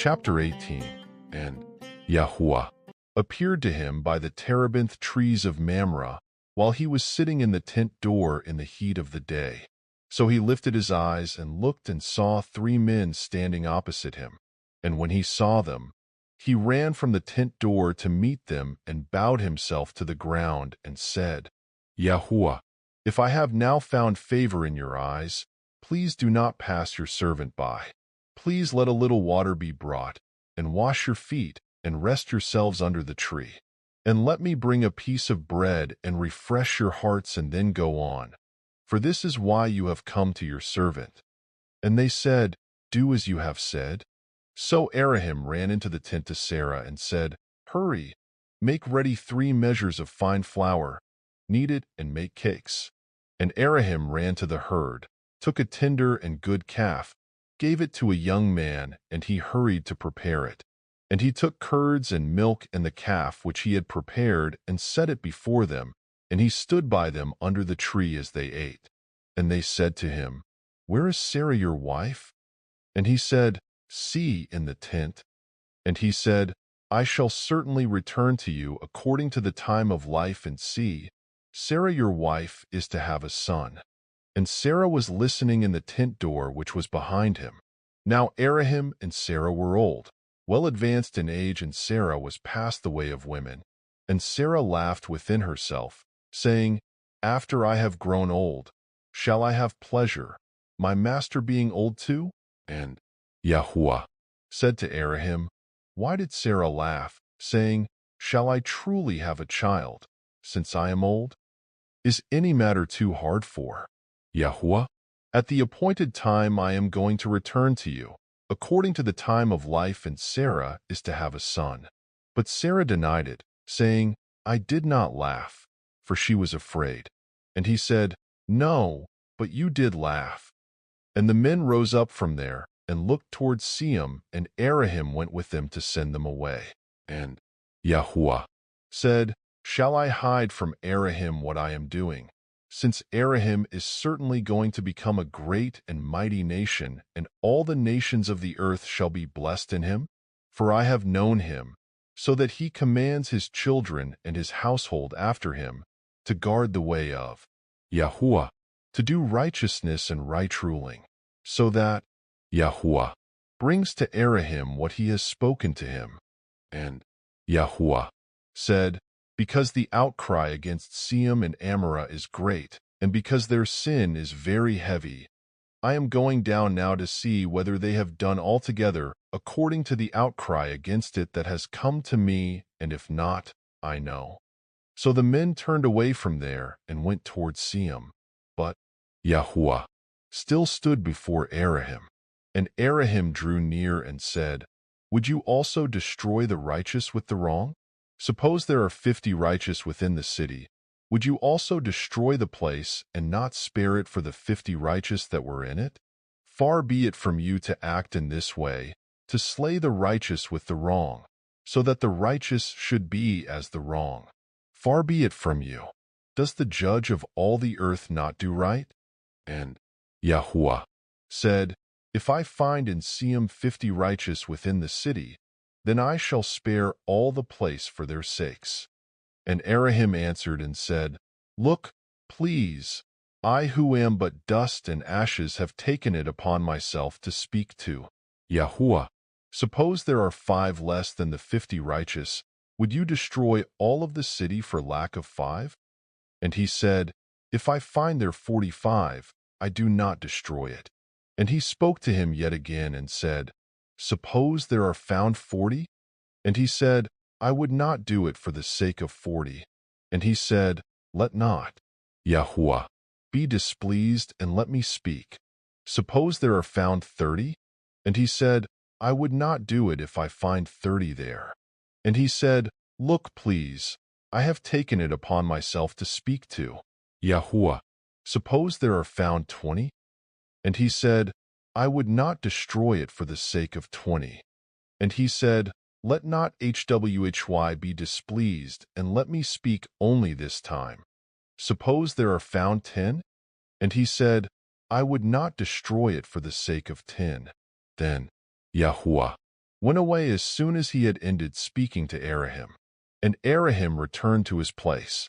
Chapter 18. And YAHUAH appeared to him by the terebinth trees of Mamre, while he was sitting in the tent door in the heat of the day. So he lifted his eyes and looked and saw 3 men standing opposite him. And when he saw them, he ran from the tent door to meet them and bowed himself to the ground and said, YAHUAH, if I have now found favor in your eyes, please do not pass your servant by. Please let a little water be brought, and wash your feet, and rest yourselves under the tree. And let me bring a piece of bread and refresh your hearts and then go on. For this is why you have come to your servant. And they said, Do as you have said. So Elohim ran into the tent to Sarah and said, Hurry, make ready 3 measures of fine flour, knead it and make cakes. And Elohim ran to the herd, took a tender and good calf, gave it to a young man, and he hurried to prepare it. And he took curds and milk and the calf which he had prepared and set it before them, and he stood by them under the tree as they ate. And they said to him, Where is Sarah your wife? And he said, See, in the tent. And he said, I shall certainly return to you according to the time of life, and see, Sarah your wife is to have a son. And Sarah was listening in the tent door which was behind him. Now Elohim and Sarah were old, well advanced in age, and Sarah was past the way of women. And Sarah laughed within herself, saying, After I have grown old, shall I have pleasure, my master being old too? And YAHUAH said to Elohim, Why did Sarah laugh, saying, Shall I truly have a child, since I am old? Is any matter too hard for YAHUAH? At the appointed time I am going to return to you, according to the time of life, and Sarah is to have a son. But Sarah denied it, saying, I did not laugh, for she was afraid. And he said, No, but you did laugh. And the men rose up from there, and looked towards Sodom, and Elohim went with them to send them away. And YAHUAH said, Shall I hide from Elohim what I am doing? Since Elohim is certainly going to become a great and mighty nation, and all the nations of the earth shall be blessed in him? For I have known him, so that he commands his children and his household after him to guard the way of YAHUAH, to do righteousness and right ruling, so that YAHUAH brings to Elohim what he has spoken to him. And YAHUAH said, Because the outcry against Sodom and Amorah is great, and because their sin is very heavy, I am going down now to see whether they have done altogether according to the outcry against it that has come to me, and if not, I know. So the men turned away from there and went towards Sodom. But YAHUAH still stood before Elohim. And Elohim drew near and said, Would you also destroy the righteous with the wrong? Suppose there are 50 righteous within the city. Would you also destroy the place and not spare it for the 50 righteous that were in it? Far be it from you to act in this way, to slay the righteous with the wrong, so that the righteous should be as the wrong. Far be it from you. Does the judge of all the earth not do right? And YAHUAH said, If I find in Sodom 50 righteous within the city, then I shall spare all the place for their sakes. And Elohim answered and said, Look, please, I who am but dust and ashes have taken it upon myself to speak to YAHUAH. Suppose there are 5 less than the 50 righteous, would you destroy all of the city for lack of 5? And he said, If I find there 45, I do not destroy it. And he spoke to him yet again and said, Suppose there are found 40? And he said, I would not do it for the sake of 40. And he said, Let not YAHUAH be displeased, and let me speak. Suppose there are found 30? And he said, I would not do it if I find 30 there. And he said, Look, please, I have taken it upon myself to speak to YAHUAH. Suppose there are found 20? And he said, I would not destroy it for the sake of 20. And he said, Let not YAHUAH be displeased, and let me speak only this time. Suppose there are found 10? And he said, I would not destroy it for the sake of 10. Then YAHUAH went away as soon as he had ended speaking to Elohim. And Elohim returned to his place.